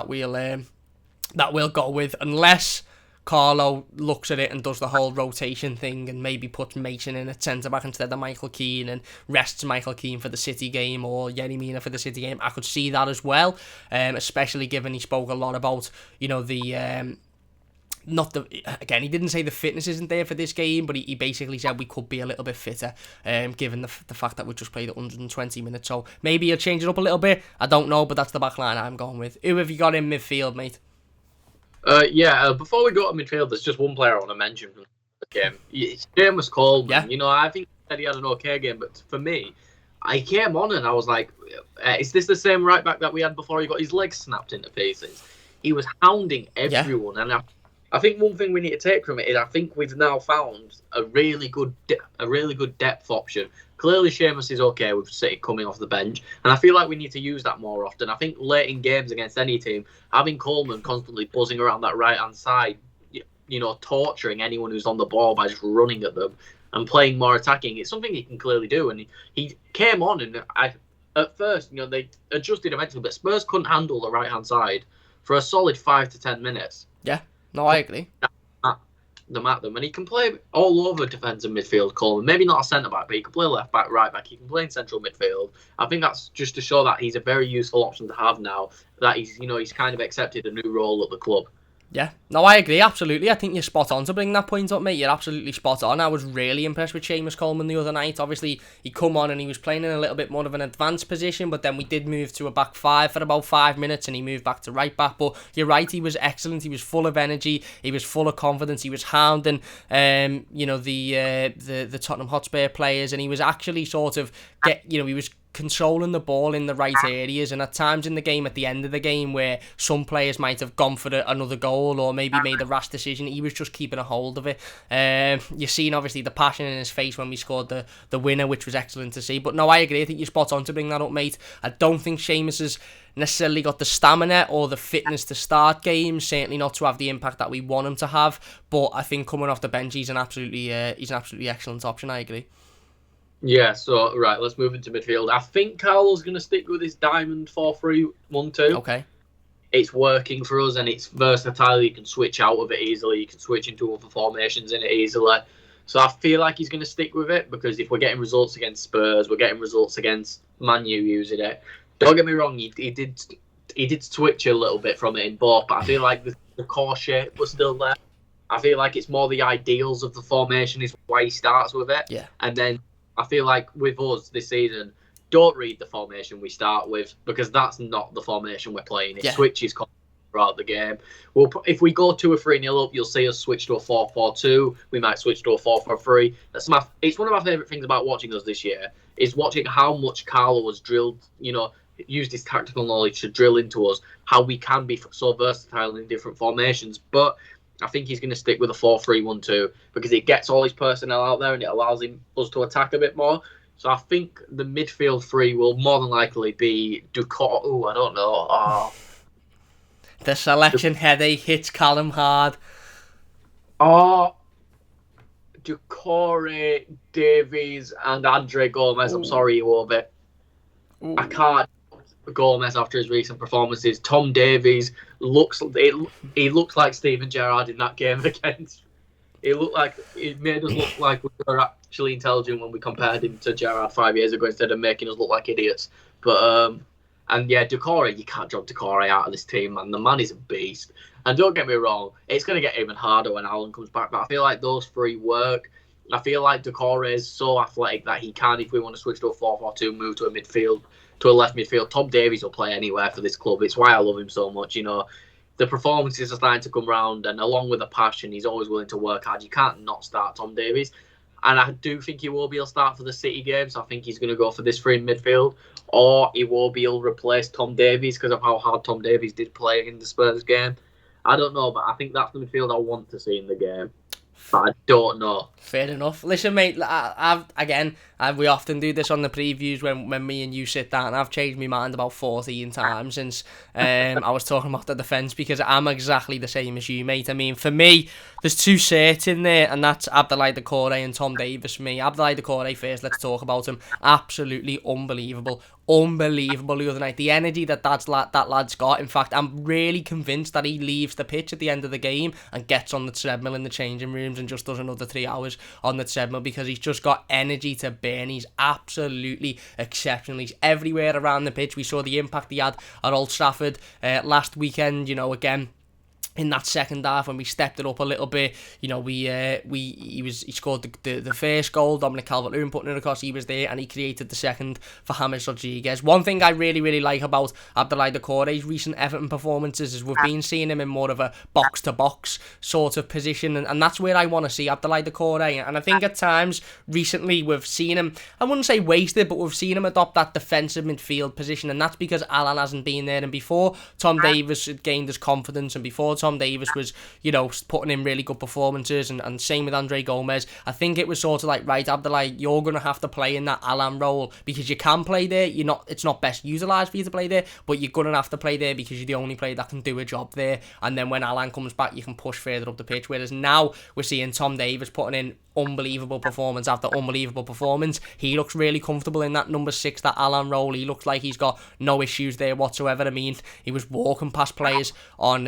that we'll go with, unless Carlo looks at it and does the whole rotation thing and maybe puts Mason in at centre-back instead of Michael Keane and rests Michael Keane for the City game, or Yerry Mina for the City game. I could see that as well, especially given he spoke a lot about, he didn't say the fitness isn't there for this game, but he basically said we could be a little bit fitter, given the fact that we just played 120 minutes. So maybe he'll change it up a little bit. I don't know, but that's the back line I'm going with. Who have you got in midfield, mate? Before we go to midfield, there's just one player I want to mention from the game. It's James Coleman. Yeah. I think he said he had an okay game, but for me, I came on and I was like, is this the same right back that we had before he got his legs snapped into pieces? He was hounding everyone, and I think one thing we need to take from it is I think we've now found a really good depth option. Clearly, Seamus is okay with City coming off the bench, and I feel like we need to use that more often. I think late in games against any team, having Coleman constantly buzzing around that right-hand side, torturing anyone who's on the ball by just running at them and playing more attacking, it's something he can clearly do. And he came on, and at first, they adjusted eventually, but Spurs couldn't handle the right-hand side for a solid 5 to 10 minutes. Yeah, no, I agree. Them at them, and he can play all over defensive midfield. Coleman, maybe not a centre back, but he can play left back, right back. He can play in central midfield. I think that's just to show that he's a very useful option to have now. That he's kind of accepted a new role at the club. Yeah, no, I agree, absolutely. I think you're spot on to bring that point up, mate. You're absolutely spot on. I was really impressed with Seamus Coleman the other night. Obviously, he come on and he was playing in a little bit more of an advanced position, but then we did move to a back five for about 5 minutes and he moved back to right back. But you're right, he was excellent. He was full of energy. He was full of confidence. He was hounding, the Tottenham Hotspur players, and he was actually sort of he was controlling the ball in the right areas, and at times in the game, at the end of the game, where some players might have gone for another goal or maybe made a rash decision, he was just keeping a hold of it. You've seen obviously the passion in his face when we scored the winner, which was excellent to see. But no, I agree, I think you're spot on to bring that up, mate. I don't think Seamus has necessarily got the stamina or the fitness to start games, certainly not to have the impact that we want him to have, but I think coming off the bench, he's an absolutely excellent option. I agree. Yeah, so, right, let's move into midfield. I think Carlo's going to stick with his diamond 4-3-1-2. Okay. It's working for us, and it's versatile. You can switch out of it easily. You can switch into other formations in it easily. So I feel like he's going to stick with it, because if we're getting results against Spurs, we're getting results against Man U using it. Don't get me wrong, he did switch a little bit from it in both, but I feel like the core shape was still there. I feel like it's more the ideals of the formation is why he starts with it. Yeah. And then I feel like with us this season, don't read the formation we start with, because that's not the formation we're playing. It switches throughout the game. If we go 2 or 3-0 up, you'll see us switch to a 4-4-2. We might switch to a 4-4-3. It's one of my favourite things about watching us this year, is watching how much Carlo has drilled, used his tactical knowledge to drill into us, how we can be so versatile in different formations. But I think he's going to stick with a 4-3-1-2 because it gets all his personnel out there and it allows us to attack a bit more. So I think the midfield three will more than likely be Ducour. Oh, I don't know. Oh. The selection headache hits Callum hard. Oh, Ducour, Davies, and Andre Gomez. I'm sorry, you over it. I can't. Gomez after his recent performances. Tom Davies he looks like Steven Gerrard in that game against. It made us look like we were actually intelligent when we compared him to Gerrard 5 years ago instead of making us look like idiots. But And yeah, Doucouré, you can't drop Doucouré out of this team, man. The man is a beast. And don't get me wrong, it's going to get even harder when Alan comes back. But I feel like those three work. I feel like Doucouré is so athletic that he can, if we want to switch to a 4-4-2, move to a midfield, to a left midfield. Tom Davies will play anywhere for this club. It's why I love him so much. You know, the performances are starting to come round, and along with the passion, he's always willing to work hard. You can't not start Tom Davies. And I do think he will be able to start for the City games. I think he's going to go for this three in midfield. Or he will be able to replace Tom Davies because of how hard Tom Davies did play in the Spurs game. I don't know, but I think that's the midfield I want to see in the game. But I don't know. Fair enough. Listen, mate, we often do this on the previews when me and you sit down. I've changed my mind about 14 times since I was talking about the defence, because I'm exactly the same as you, mate. I mean, for me, there's two certs in there, and that's Abdoulaye Doucouré and Tom Davies for me. Abdoulaye Doucouré first, let's talk about him. Absolutely unbelievable the other night. The energy that lad's got. In fact, I'm really convinced that he leaves the pitch at the end of the game and gets on the treadmill in the changing rooms and just does another 3 hours on the treadmill, because he's just got energy to burn. He's absolutely exceptional. He's everywhere around the pitch. We saw the impact he had at Old Trafford last weekend, you know, again, in that second half when we stepped it up a little bit. You know, he scored the first goal. Dominic Calvert-Lewin putting it across, he was there, and he created the second for James Rodriguez. One thing I really like about Abdoulaye Doucouré's recent Everton performances is we've been seeing him in more of a box-to-box sort of position, and that's where I want to see Abdoulaye Doucouré. And I think at times recently we've seen him, I wouldn't say wasted, but we've seen him adopt that defensive midfield position, and that's because Alan hasn't been there. And before Tom Davies had gained his confidence, and before Tom Davies was, you know, putting in really good performances, and same with Andre Gomez, I think it was sort of like, right, Abdoulaye, you're going to have to play in that Alan role, because you can play there. It's not best utilised for you to play there, but you're going to have to play there because you're the only player that can do a job there. And then when Alan comes back, you can push further up the pitch. Whereas now we're seeing Tom Davies putting in unbelievable performance after unbelievable performance. He looks really comfortable in that number 6, that Alan role. He looks like he's got no issues there whatsoever. I mean, he was walking past players on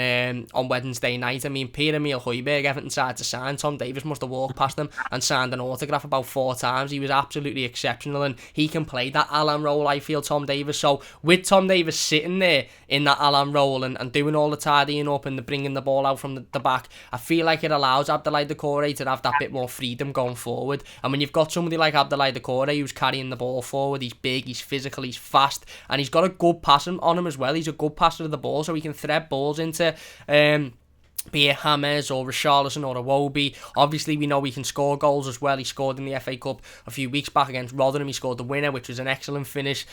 Wednesday night. I mean, Pierre-Emile Højbjerg, Everton side to sign. Tom Davies must have walked past him and signed an autograph about 4 times. He was absolutely exceptional, and he can play that Alan role, I feel, Tom Davies. So with Tom Davies sitting there in that Alan role and doing all the tidying up and bringing the ball out from the back, I feel like it allows Abdoulaye Doucouré to have that bit more freedom going forward. And when you've got somebody like Abdoulaye Doucouré who's carrying the ball forward, he's big, he's physical, he's fast, and he's got a good passing on him as well. He's a good passer of the ball, so he can thread balls into be it James or Richarlison or Iwobi. Obviously, we know he can score goals as well. He scored in the FA Cup a few weeks back against Rotherham. He scored the winner, which was an excellent finish.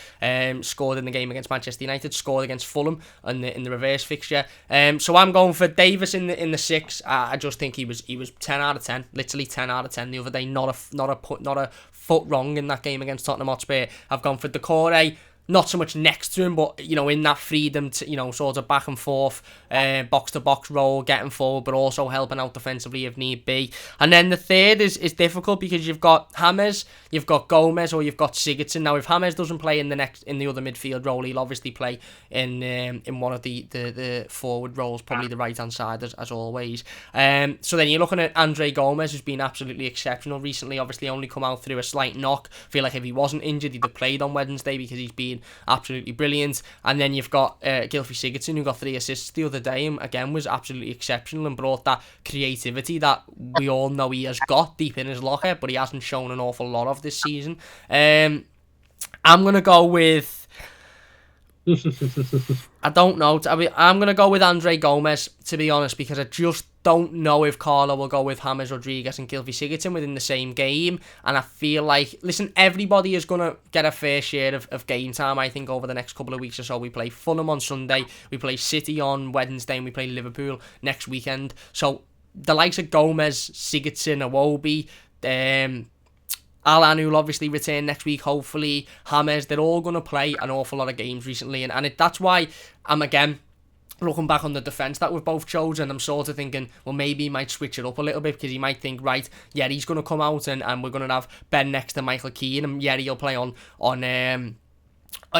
Scored in the game against Manchester United. Scored against Fulham in the reverse fixture. So I'm going for Davies in the 6. I just think he was 10 out of 10, literally 10 out of 10 the other day. Not a foot wrong in that game against Tottenham Hotspur. I've gone for Doucouré. Not so much next to him, but, you know, in that freedom to, you know, sort of back and forth, box-to-box role, getting forward, but also helping out defensively if need be. And then the third is difficult because you've got James, you've got Gomez, or you've got Sigurdsson. Now, if James doesn't play in the other midfield role, he'll obviously play in one of the forward roles, probably the right-hand side, as always. So then you're looking at Andre Gomez, who's been absolutely exceptional recently, obviously only come out through a slight knock. I feel like if he wasn't injured, he'd have played on Wednesday because he's been absolutely brilliant. And then you've got Gylfi Sigurdsson, who got 3 assists the other day, and again was absolutely exceptional and brought that creativity that we all know he has got deep in his locker, but he hasn't shown an awful lot of this season. I'm gonna go with I don't know. I'm going to go with Andre Gomez, to be honest, because I just don't know if Carlo will go with James Rodriguez and Gylfi Sigurdsson within the same game. And I feel like, listen, everybody is going to get a fair share of game time, I think, over the next couple of weeks or so. We play Fulham on Sunday, we play City on Wednesday, and we play Liverpool next weekend. So the likes of Gomez, Sigurdsson, Iwobi, Alan, who'll obviously return next week, hopefully, James, they're all going to play an awful lot of games recently, and that's why I'm, again, looking back on the defence that we've both chosen, I'm sort of thinking, well, maybe he might switch it up a little bit, because he might think, right, yeah, he's going to come out, and we're going to have Ben next to Michael Keane, and yeah, he'll play on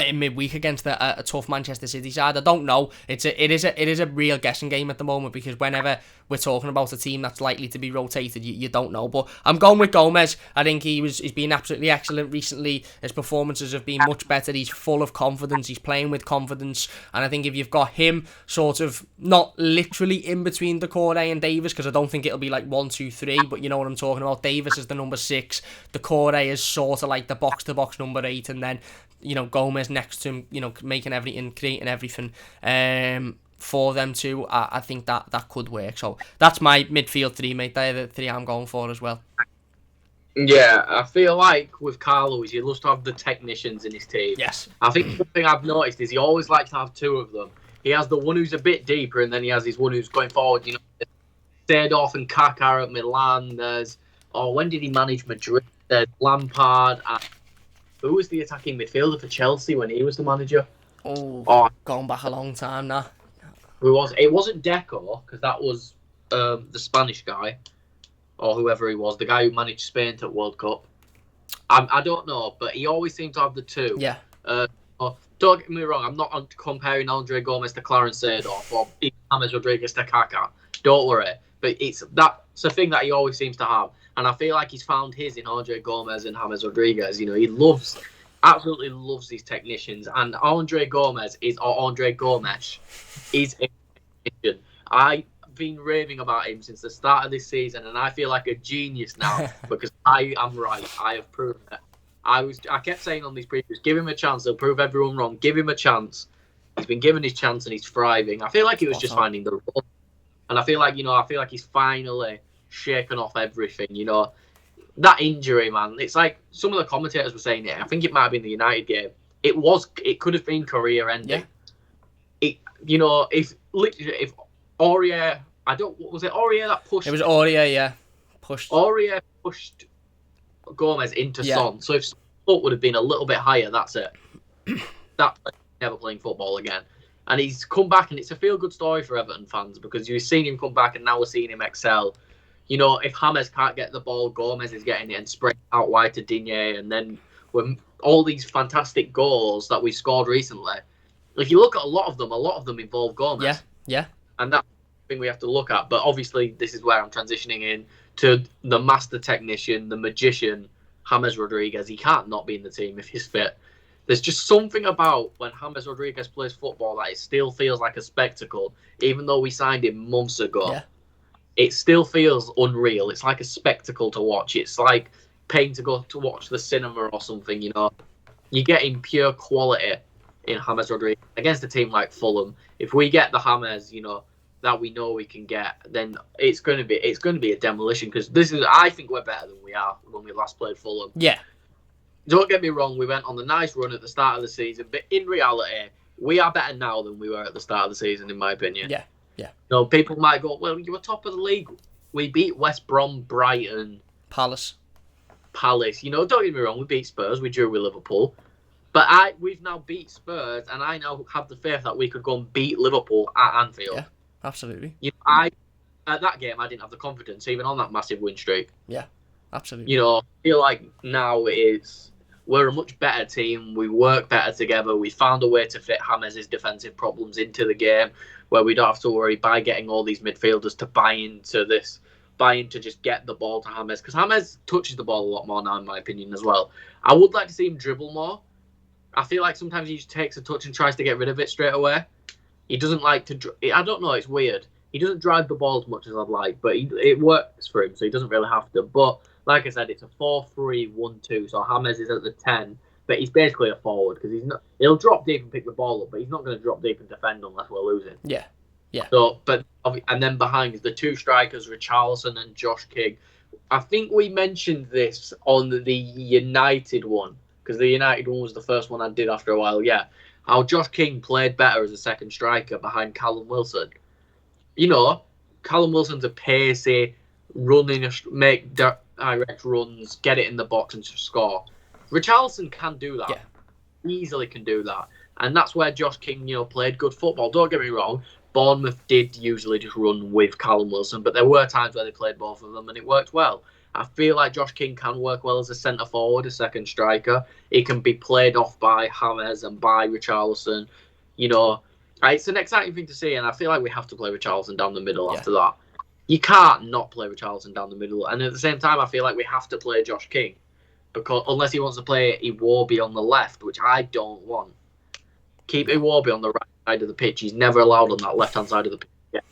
in midweek against a tough Manchester City side. I don't know. It is a real guessing game at the moment, because whenever we're talking about a team that's likely to be rotated. You don't know. But I'm going with Gomez. I think he's been absolutely excellent recently. His performances have been much better. He's full of confidence. He's playing with confidence. And I think if you've got him sort of not literally in between Doucouré and Davis, because I don't think it'll be like 1, 2, 3, but you know what I'm talking about. Davis is the number 6. Doucouré is sort of like the box-to-box number 8. And then, you know, Gomez next to him, you know, making everything, creating everything. For them too, I think that could work. So that's my midfield 3, mate. They're the 3 I'm going for as well. Yeah, I feel like with Carlo, he loves to have the technicians in his team. Yes. I think one thing I've noticed is he always likes to have 2 of them. He has the one who's a bit deeper, and then he has his one who's going forward. You know, Seedorf and Kaká at Milan. There's when did he manage Madrid? There's Lampard. And who was the attacking midfielder for Chelsea when he was the manager? Going back a long time now. Who was it? Wasn't Deco, because that was the Spanish guy, or whoever he was, the guy who managed Spain to World Cup. I don't know, but he always seemed to have the 2. Yeah. Don't get me wrong, I'm not comparing Andre Gomez to Clarence Seedorf or James Rodriguez to Kaká. Don't worry, but that's a thing that he always seems to have, and I feel like he's found his in Andre Gomez and James Rodriguez. You know, he absolutely loves these technicians, and Andre Gomez is a technician. I've been raving about him since the start of this season, and I feel like a genius now because I am right. I have proven it. I kept saying on these previews, give him a chance. They'll prove everyone wrong. Give him a chance. He's been given his chance and he's thriving. I feel like he was just finding the run, and I feel like he's finally shaken off everything. You know, that injury, man. It's like some of the commentators were saying it. I think it might have been the United game. It could have been career ending. Yeah. If Aurier, was it Aurier that pushed? It was Aurier, yeah. Aurier pushed Gomez into Son. So if Son would have been a little bit higher, that's it. That never playing football again. And he's come back, and it's a feel-good story for Everton fans because you've seen him come back, and now we're seeing him excel. You know, if James can't get the ball, Gomez is getting it and spreading out wide to Digne, and then when all these fantastic goals that we scored recently, if you look at a lot of them involve Gomez. Yeah. And that's the thing we have to look at. But obviously, this is where I'm transitioning in to the master technician, the magician, James Rodriguez. He can't not be in the team if he's fit. There's just something about when James Rodriguez plays football that it still feels like a spectacle, even though we signed him months ago. Yeah. It still feels unreal. It's like a spectacle to watch. It's like paying to go to watch the cinema or something, you know. You're getting pure quality in James Rodriguez against a team like Fulham. If we get the James, you know, that we know we can get, then it's going to be a demolition because I think we're better than we are when we last played Fulham. Yeah. Don't get me wrong, we went on the nice run at the start of the season, but in reality, we are better now than we were at the start of the season, in my opinion. Yeah. You know, people might go, well, you were top of the league. We beat West Brom, Brighton, Palace. You know, don't get me wrong, we beat Spurs, we drew with Liverpool. But we've now beat Spurs, and I now have the faith that we could go and beat Liverpool at Anfield. Yeah, absolutely. You know, at that game, I didn't have the confidence, even on that massive win streak. Yeah, absolutely. You know, I feel like now we're a much better team. We work better together. We found a way to fit James' defensive problems into the game, where we don't have to worry by getting all these midfielders to buy into just get the ball to James, because James touches the ball a lot more now, in my opinion, as well. I would like to see him dribble more. I feel like sometimes he just takes a touch and tries to get rid of it straight away. He doesn't like to... I don't know, it's weird. He doesn't drive the ball as much as I'd like, but it works for him, so he doesn't really have to. But, like I said, it's a 4-3-1-2, so James is at the 10, but he's basically a forward, because he'll drop deep and pick the ball up, but he's not going to drop deep and defend unless we're losing. Yeah. So, and then behind is the 2 strikers, Richarlison and Josh King. I think we mentioned this on the United one, because the United one was the first one I did after a while, yeah. How Josh King played better as a second striker behind Callum Wilson. You know, Callum Wilson's a pacey, make direct runs, get it in the box and score. Richarlison can do that. Yeah. Easily can do that. And that's where Josh King, you know, played good football. Don't get me wrong, Bournemouth did usually just run with Callum Wilson, but there were times where they played both of them and it worked well. I feel like Josh King can work well as a centre-forward, a second striker. He can be played off by James and by Richarlison. You know, it's an exciting thing to see, and I feel like we have to play Richarlison down the middle after that. you can't not play Richarlison down the middle. And at the same time, I feel like we have to play Josh King, because unless he wants to play Iwobi on the left, which I don't want. Keep Iwobi on the right side of the pitch. He's never allowed on that left-hand side of the pitch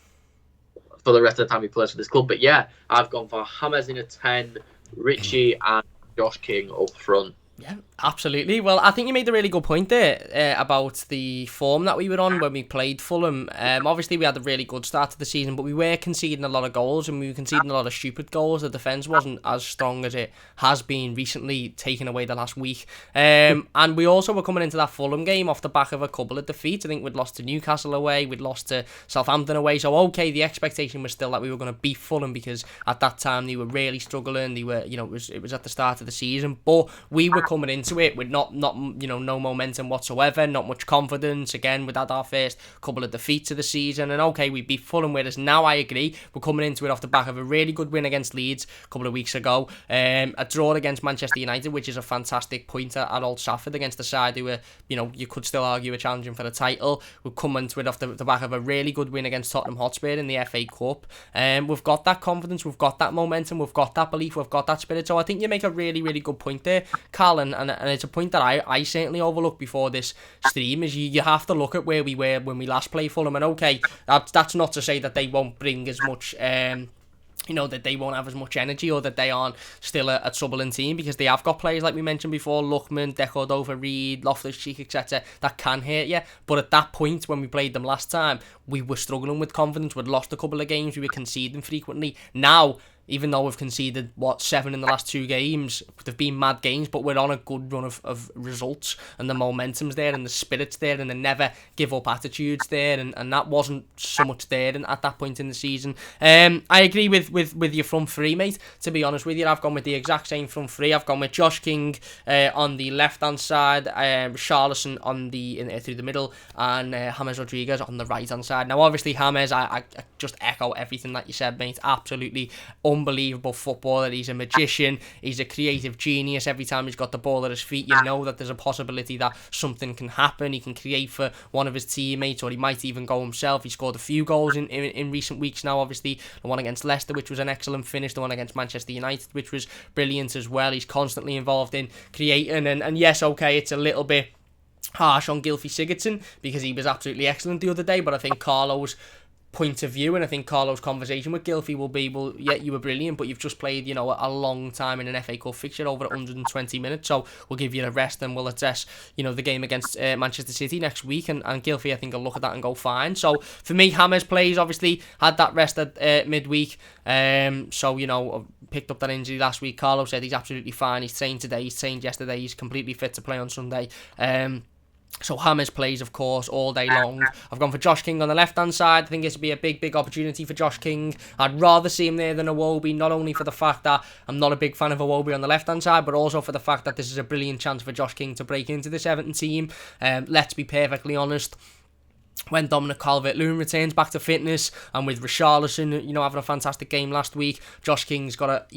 for the rest of the time he plays for this club. But yeah, I've gone for James in a 10, Richie and Josh King up front. Yeah, absolutely. Well, I think you made a really good point there about the form that we were on when we played Fulham. Obviously, we had a really good start to the season, but we were conceding a lot of goals, and we were conceding a lot of stupid goals. The defence wasn't as strong as it has been recently, taken away the last week. And we also were coming into that Fulham game off the back of a couple of defeats. I think we'd lost to Newcastle away, we'd lost to Southampton away. So, okay, the expectation was still that we were going to beat Fulham, because at that time they were really struggling. They were, it was at the start of the season, but we were coming into it with not no momentum whatsoever, not much confidence. Again, we'd had our first couple of defeats of the season, and okay, we beat Fulham, whereas now I agree, we're coming into it off the back of a really good win against Leeds a couple of weeks ago, a draw against Manchester United, which is a fantastic point at Old Trafford against the side who were, you could still argue are challenging for the title. We're coming into it off the back of a really good win against Tottenham Hotspur in the FA Cup. We've got that confidence, we've got that momentum, we've got that belief, we've got that spirit. So I think you make a really, really good point there, Carl, and it's a point that I certainly overlooked before this stream, is you have to look at where we were when we last played Fulham. And okay, that's not to say that they won't bring as much that they won't have as much energy, or that they aren't still a troubling team, because they have got players like we mentioned before, Lookman, Decordova, Reed, Loftus-Cheek, etc., that can hurt you. But at that point when we played them last time, we were struggling with confidence. We'd lost a couple of games, we were conceding frequently. Now, even though we've conceded, 7 in the last 2 games, they've been mad games, but we're on a good run of results, and the momentum's there, and the spirit's there, and the never give up attitude's there, and that wasn't so much there at that point in the season. I agree with your front three, mate. To be honest with you, I've gone with the exact same front three. I've gone with Josh King on the left-hand side, Richarlison on through the middle, and James Rodriguez on the right-hand side. Now, obviously, James, I just echo everything that you said, mate. Absolutely unbelievable footballer. He's a magician. He's a creative genius. Every time he's got the ball at his feet, you know that there's a possibility that something can happen. He can create for one of his teammates, or he might even go himself. He scored a few goals in recent weeks now, obviously. The one against Leicester, which was an excellent finish. The one against Manchester United, which was brilliant as well. He's constantly involved in creating. And yes, okay, it's a little bit harsh on Gylfi Sigurdsson, because he was absolutely excellent the other day, but I think Carlo's point of view, and I think Carlo's conversation with Gylfi will be, well, yeah, you were brilliant, but you've just played, a long time in an FA Cup fixture, over 120 minutes, so we'll give you a rest, and we'll assess, the game against Manchester City next week, and Gylfi, I think, will look at that and go fine. So, for me, James plays, obviously, had that rest at midweek, so, picked up that injury last week. Carlo said he's absolutely fine, he's trained today, he's trained yesterday, he's completely fit to play on Sunday. So James plays, of course, all day long. I've gone for Josh King on the left-hand side. I think this would be a big opportunity for Josh King. I'd rather see him there than Iwobi, not only for the fact that I'm not a big fan of Iwobi on the left-hand side, but also for the fact that this is a brilliant chance for Josh King to break into this Everton team. Let's be perfectly honest. When Dominic Calvert-Lewin returns back to fitness, and with Richarlison, having a fantastic game last week, Josh King's got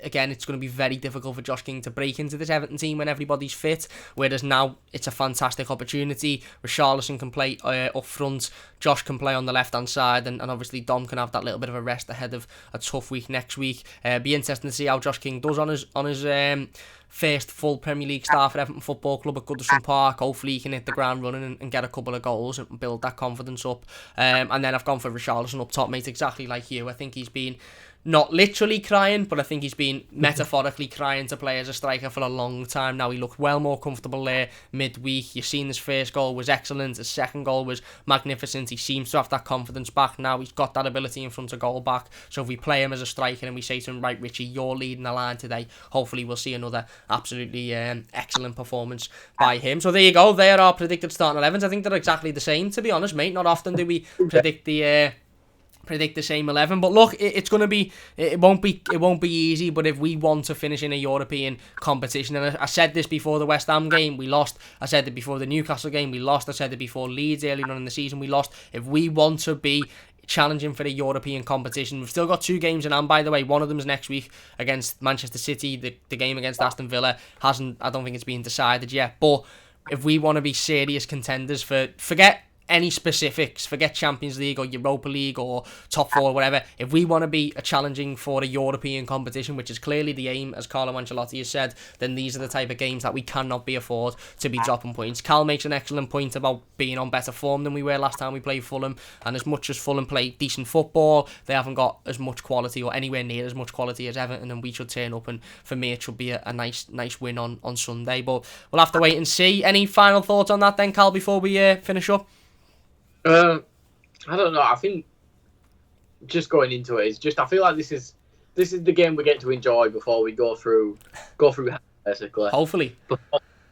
again, it's going to be very difficult for Josh King to break into this Everton team when everybody's fit, whereas now it's a fantastic opportunity. Richarlison can play up front, Josh can play on the left-hand side, and obviously Dom can have that little bit of a rest ahead of a tough week next week. Be interesting to see how Josh King does on his first full Premier League start for Everton Football Club at Goodison Park. Hopefully he can hit the ground running and get a couple of goals and build that confidence up. And then I've gone for Richarlison up top, mate, exactly like you. I think he's been not literally crying, but I think he's been metaphorically crying to play as a striker for a long time now. He looked well more comfortable there midweek. You've seen his first goal was excellent. His second goal was magnificent. He seems to have that confidence back now. He's got that ability in front of goal back. So if we play him as a striker and we say to him, right, Richie, you're leading the line today, hopefully we'll see another absolutely excellent performance by him. So there you go. They are our predicted starting 11s. I think they're exactly the same, to be honest, mate. Not often do we predict the same 11, but look, it won't be easy. But if we want to finish in a European competition, and I said this before the West Ham game, we lost. I said it before the Newcastle game, we lost. I said it before Leeds earlier on in the season, we lost. If we want to be challenging for the European competition, we've still got 2 games in hand, by the way. One of them is next week against Manchester City. The game against Aston Villa I don't think it's been decided yet, but if we want to be serious contenders forget any specifics, forget Champions League or Europa League or top four, whatever. If we want to be challenging for a European competition, which is clearly the aim, as Carlo Ancelotti has said, then these are the type of games that we cannot be afford to be dropping points. Cal makes an excellent point about being on better form than we were last time we played Fulham, and as much as Fulham play decent football, they haven't got as much quality or anywhere near as much quality as Everton, and we should turn up, and for me it should be a nice win on Sunday, but we'll have to wait and see. Any final thoughts on that then, Cal, before we finish up? I don't know. I think just going into it is just, I feel like this is the game we get to enjoy before we go through basically. Hopefully.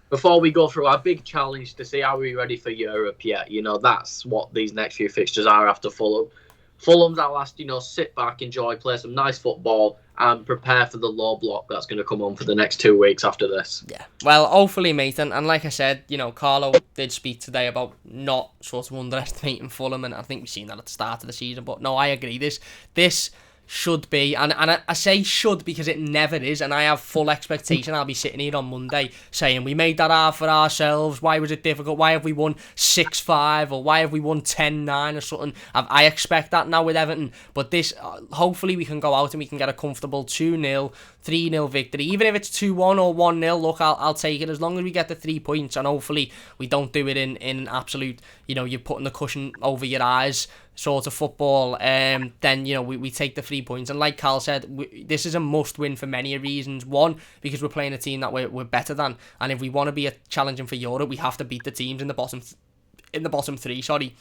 Before we go through our big challenge to see, are we ready for Europe yet? You know, that's what these next few fixtures are after Fulham. Fulham's our last, sit back, enjoy, play some nice football, and prepare for the low block that's going to come on for the next 2 weeks after this. Yeah, well, hopefully, mate, and like I said, Carlo did speak today about not sort of underestimating Fulham, and I think we've seen that at the start of the season, but no, I agree. This should be, and I say should because it never is, and I have full expectation. I'll be sitting here on Monday saying we made that hard for ourselves. Why was it difficult? Why have we won 6-5 or why have we won 10-9 or something? I expect that now with Everton, but this, hopefully we can go out and we can get a comfortable 2-0, 3-0 victory. Even if it's 2-1 or 1-0, look, I'll take it as long as we get the 3 points, and hopefully we don't do it in an absolute, you're putting the cushion over your eyes sort of football. Then we take the 3 points, and like Carl said, this is a must win for many reasons. One, because we're playing a team that we're better than, and if we want to be challenging for Europe, we have to beat the teams in the bottom three.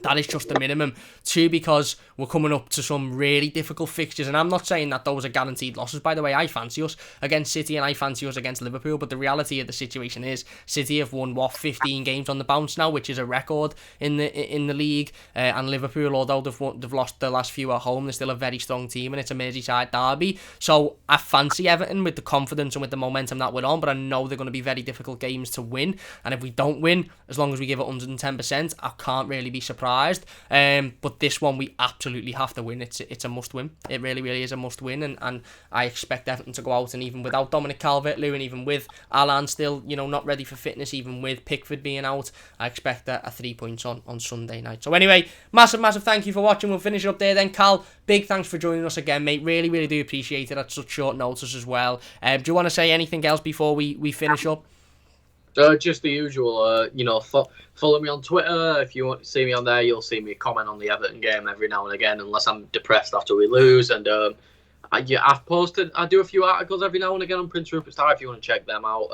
That is just the minimum. 2, because we're coming up to some really difficult fixtures, and I'm not saying that those are guaranteed losses, by the way. I fancy us against City and I fancy us against Liverpool, but the reality of the situation is City have won 15 games on the bounce now, which is a record in the league, and Liverpool, although they've lost the last few at home, they're still a very strong team, and it's a Merseyside derby. So I fancy Everton with the confidence and with the momentum that we're on, but I know they're going to be very difficult games to win, and if we don't win, as long as we give it 110%, I can't really be surprised. But this one we absolutely have to win. It's a must win. It really, really is a must win, and I expect Everton to go out, and even without Dominic Calvert-Lewin, even with Alan still not ready for fitness, even with Pickford being out, I expect a 3 points on Sunday night. So anyway, massive thank you for watching. We'll finish it up there then. Cal, big thanks for joining us again, mate. Really, really do appreciate it at such short notice as well. Do you want to say anything else before we finish up? Just the usual, follow me on Twitter. If you want to see me on there, you'll see me comment on the Everton game every now and again, unless I'm depressed after we lose. And I do a few articles every now and again on Prince Rupert Star if you want to check them out.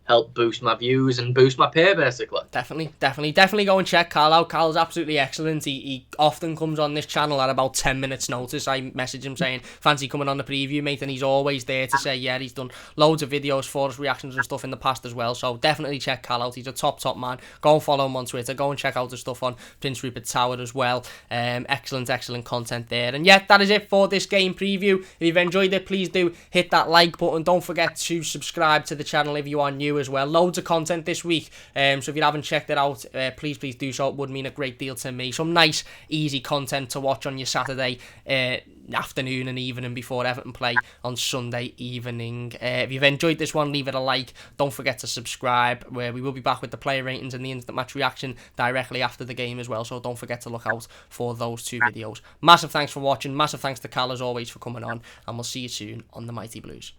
Help boost my views and boost my pay, basically. Definitely go and check Carl out. Carl's absolutely excellent. He often comes on this channel at about 10 minutes notice. I message him saying, fancy coming on the preview, mate, and he's always there to say, yeah, he's done loads of videos for us, reactions and stuff in the past as well, so definitely check Carl out. He's a top man. Go and follow him on Twitter. Go and check out the stuff on Prince Rupert Tower as well. Excellent content there. And yeah, that is it for this game preview. If you've enjoyed it, please do hit that like button. Don't forget to subscribe to the channel if you are new as well. Loads of content this week, so if you haven't checked it out, please do so. It would mean a great deal to me. Some nice easy content to watch on your Saturday afternoon and evening before Everton play on Sunday evening. If you've enjoyed this one, leave it a like. Don't forget to subscribe, where we will be back with the player ratings and the instant match reaction directly after the game as well, so don't forget to look out for those 2 videos. Massive thanks for watching. Massive thanks to Cal as always for coming on, and we'll see you soon on the Mighty Blues.